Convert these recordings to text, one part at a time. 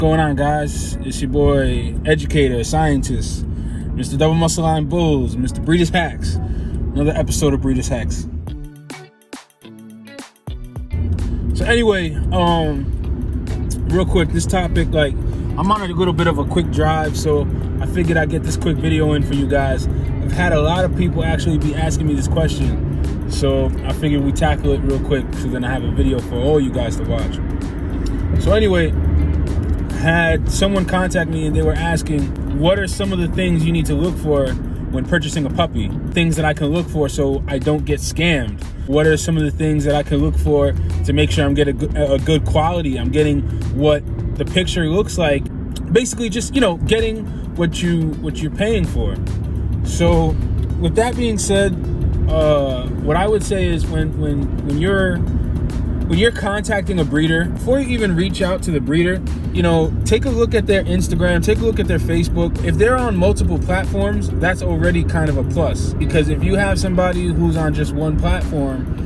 Going on, guys? It's your boy, educator, scientist, Mr. Double Muscle Line Bulls, Mr. Breeders Hacks. Another episode of Breeders Hacks. So anyway, real quick, this topic, I'm on a little bit of a quick drive, so I figured I'd get this quick video in for you guys. I've had a lot of people actually be asking me this question, so I figured we tackle it real quick, so then I have a video for all you guys to watch. So anyway, had someone contact me and they were asking, what are some of the things you need to look for when purchasing a puppy? Things that I can look for so I don't get scammed. What are some of the things that I can look for to make sure I'm getting a good quality? I'm getting what the picture looks like. Basically just, getting what you're paying for. So with that being said, what I would say is when you're contacting a breeder, before you even reach out to the breeder, take a look at their Instagram, take a look at their Facebook. If they're on multiple platforms, that's already kind of a plus. Because if you have somebody who's on just one platform,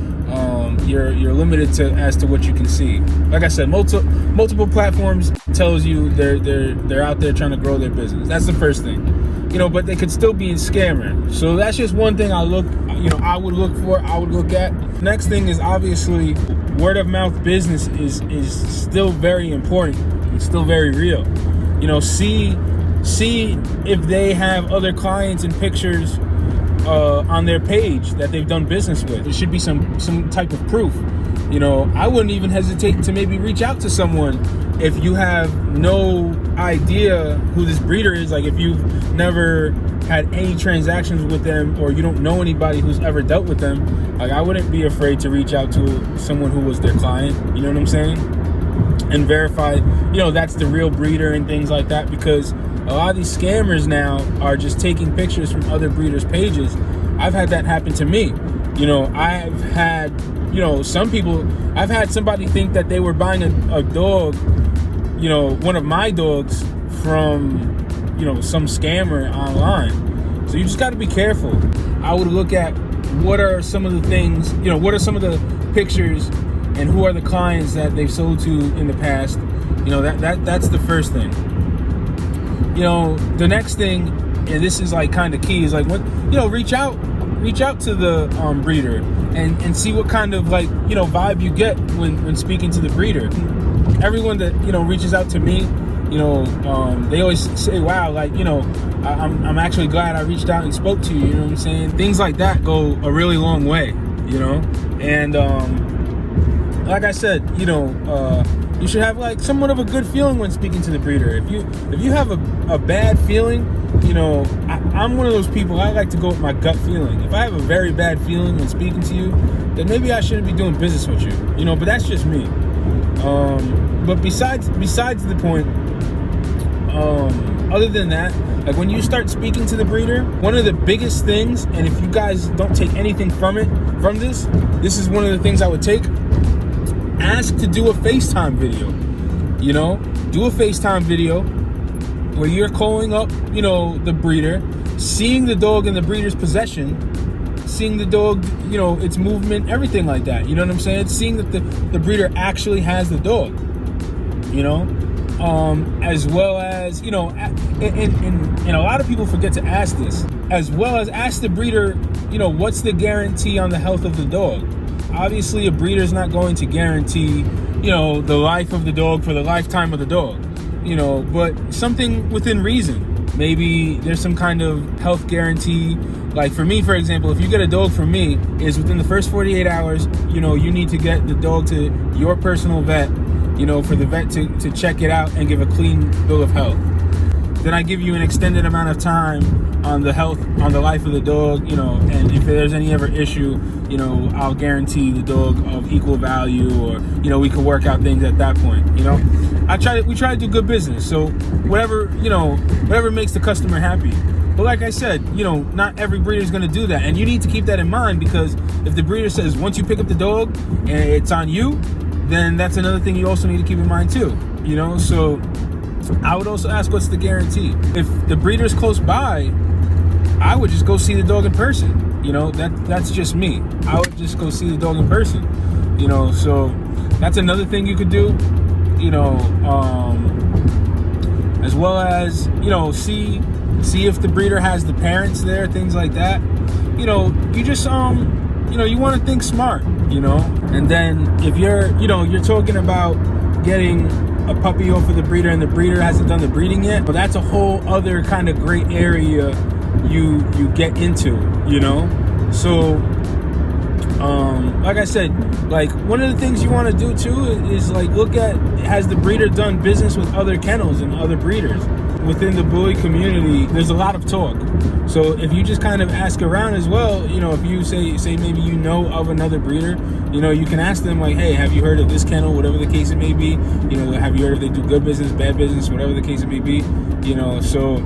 you're limited as to what you can see. Like I said, multiple platforms tells you they're out there trying to grow their business. That's the first thing. But they could still be a scammer. So that's just one thing I would look at. Next thing is obviously word of mouth business is still very important. It's still very real. See if they have other clients and pictures on their page that they've done business with. There should be some type of proof. I wouldn't even hesitate to maybe reach out to someone if you have no idea who this breeder is. Like if you've never had any transactions with them or you don't know anybody who's ever dealt with them, I wouldn't be afraid to reach out to someone who was their client, you know what I'm saying? And verify, that's the real breeder and things like that, because a lot of these scammers now are just taking pictures from other breeders' pages. I've had that happen to me. I've had, I've had somebody think that they were buying a dog, one of my dogs from, some scammer online. So you just got to be careful. I would look at what are some of the things, what are some of the pictures and who are the clients that they've sold to in the past. That's the first thing. The next thing, and this is kind of key, is reach out to the breeder and see what kind of vibe you get when speaking to the breeder. Everyone that reaches out to me, they always say, wow, I'm actually glad I reached out and spoke to you. You know what I'm saying? Things like that go a really long way. And like I said, you should have somewhat of a good feeling when speaking to the breeder. If you have a bad feeling, I'm one of those people, I like to go with my gut feeling. If I have a very bad feeling when speaking to you, then maybe I shouldn't be doing business with you. But that's just me. But besides the point, other than that, when you start speaking to the breeder, one of the biggest things, and if you guys don't take anything from this is one of the things I would take. Ask to do a FaceTime video. Do a FaceTime video where you're calling up, the breeder, seeing the dog in the breeder's possession, seeing the dog, its movement, everything like that. You know what I'm saying? Seeing that the breeder actually has the dog, as well as, and a lot of people forget to ask this, as well as ask the breeder, what's the guarantee on the health of the dog? Obviously, a breeder's not going to guarantee, the life of the dog for the lifetime of the dog, but something within reason. Maybe there's some kind of health guarantee. Like for me, for example, if you get a dog from me, is within the first 48 hours, you need to get the dog to your personal vet, for the vet to check it out and give a clean bill of health. Then I give you an extended amount of time on the life of the dog, and if there's any ever issue, I'll guarantee the dog of equal value, or, we can work out things at that point, we try to do good business. So whatever makes the customer happy. But like I said, not every breeder is going to do that. And you need to keep that in mind, because if the breeder says, once you pick up the dog and it's on you, then that's another thing you also need to keep in mind too, so I would also ask, what's the guarantee? If the breeder's close by, I would just go see the dog in person. That's just me. I would just go see the dog in person. So that's another thing you could do. well as, you know, see if the breeder has the parents there, things like that. You know, you just you know, you want to think smart, you know. And then if you're talking about getting a puppy off of the breeder and the breeder hasn't done the breeding yet, but that's a whole other kind of great area you get into, you know. So like I said, like one of the things you want to do too is like look at, has the breeder done business with other kennels and other breeders? Within the bully community, there's a lot of talk. So if you just kind of ask around as well, you know, if you say maybe you know of another breeder, you know, you can ask them like, hey, have you heard of this kennel, whatever the case it may be, you know, have you heard if they do good business, bad business, whatever the case it may be, you know. So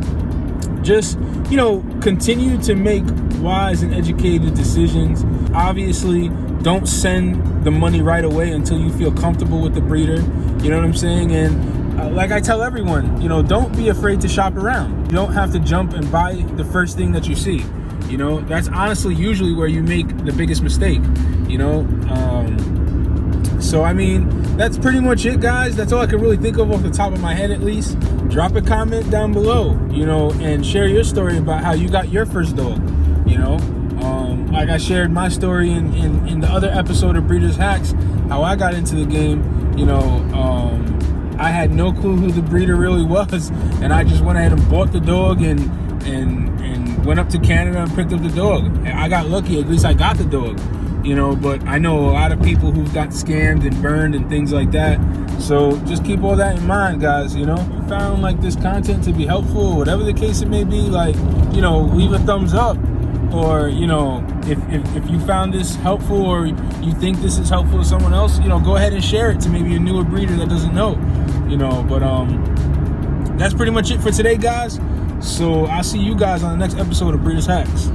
just, you know, continue to make wise and educated decisions. Obviously, don't send the money right away until you feel comfortable with the breeder, you know what I'm saying? And like I tell everyone, you know, don't be afraid to shop around. You don't have to jump and buy the first thing that you see. You know, that's honestly usually where you make the biggest mistake, you know. So, I mean, that's pretty much it, guys. That's all I can really think of off the top of my head, at least. Drop a comment down below, you know, and share your story about how you got your first dog, you know. Like I shared my story in the other episode of Breeders Hacks, how I got into the game, you know. I had no clue who the breeder really was, and I just went ahead and bought the dog and went up to Canada and picked up the dog. And I got lucky, at least I got the dog, you know, but I know a lot of people who've got scammed and burned and things like that. So just keep all that in mind, guys, you know. If you found like this content to be helpful, or whatever the case it may be, like, you know, leave a thumbs up. Or, you know, if you found this helpful, or you think this is helpful to someone else, you know, go ahead and share it to maybe a newer breeder that doesn't know, you know. But that's pretty much it for today, guys. So I'll see you guys on the next episode of Breeders Hacks.